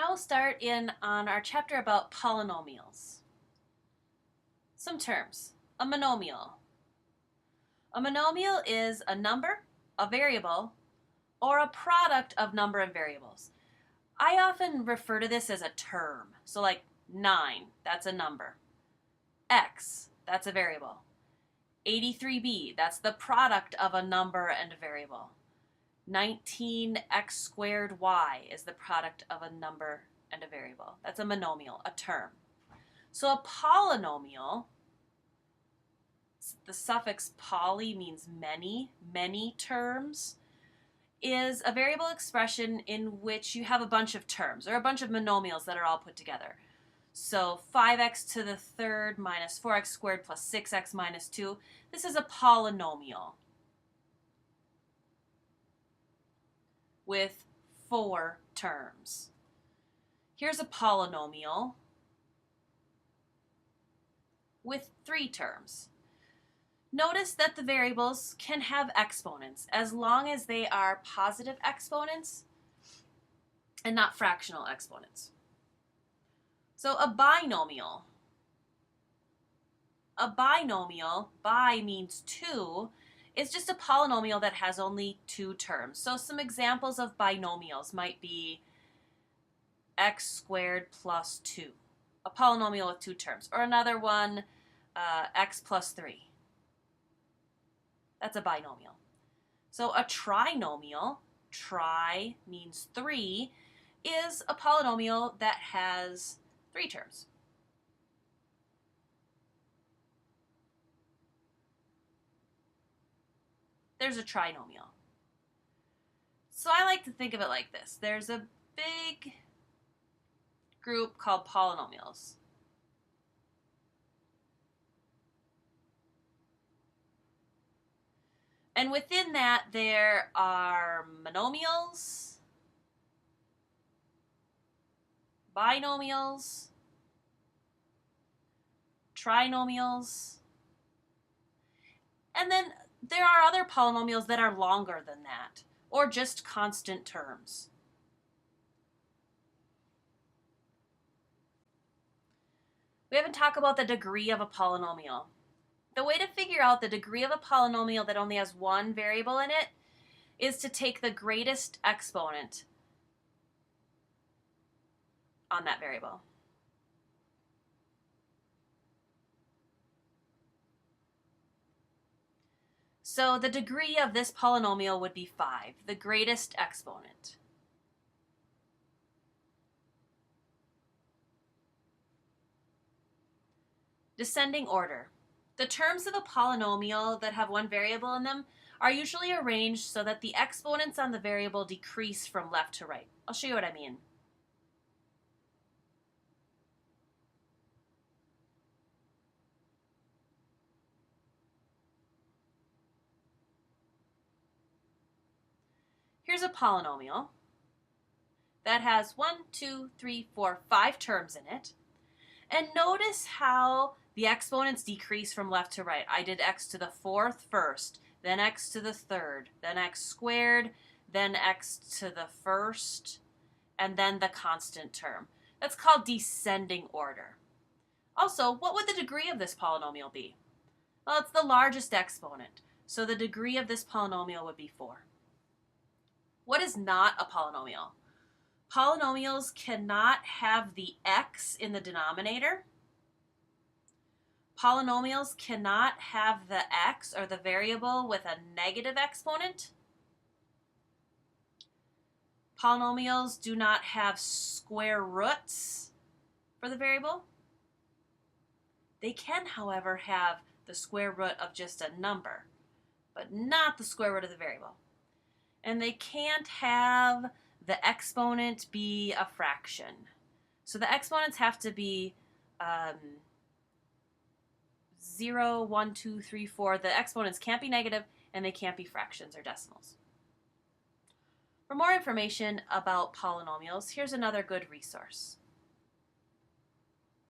Now we'll start in on our chapter about polynomials. Some terms. A monomial. A monomial is a number, a variable, or a product of number and variables. I often refer to this as a term. So like 9, that's a number. X, that's a variable. 83b, that's the product of a number and a variable. 19x squared y is the product of a number and a variable. That's a monomial, a term. So a polynomial, the suffix poly means many terms, is a variable expression in which you have a bunch of terms or a bunch of monomials that are all put together. So 5x to the third minus 4x squared plus 6x minus 2, this is a polynomial with 4 terms. Here's a polynomial with 3 terms. Notice that the variables can have exponents as long as they are positive exponents and not fractional exponents. So a binomial. A binomial, bi means 2, is just a polynomial that has only 2 terms. So some examples of binomials might be x squared plus 2, a polynomial with 2 terms. Or another one, x plus 3. That's a binomial. So a trinomial, tri means 3, is a polynomial that has 3 terms. There's a trinomial. So I like to think of it like this. There's a big group called polynomials. And within that, there are monomials, binomials, trinomials, and then there are other polynomials that are longer than that, or just constant terms. We haven't talked about the degree of a polynomial. The way to figure out the degree of a polynomial that only has one variable in it is to take the greatest exponent on that variable. So the degree of this polynomial would be 5, the greatest exponent. Descending order. The terms of a polynomial that have one variable in them are usually arranged so that the exponents on the variable decrease from left to right. I'll show you what I mean. Here's a polynomial that has 1, 2, 3, 4, 5 terms in it. And notice how the exponents decrease from left to right. I did x to the 4th first, then x to the 3rd, then x squared, then x to the 1st, and then the constant term. That's called descending order. Also, what would the degree of this polynomial be? Well, it's the largest exponent, so the degree of this polynomial would be 4. What is not a polynomial? Polynomials cannot have the x in the denominator. Polynomials cannot have the x or the variable with a negative exponent. Polynomials do not have square roots for the variable. They can, however, have the square root of just a number, but not the square root of the variable. And they can't have the exponent be a fraction. So the exponents have to be 0, 1, 2, 3, 4. The exponents can't be negative, and they can't be fractions or decimals. For more information about polynomials, here's another good resource.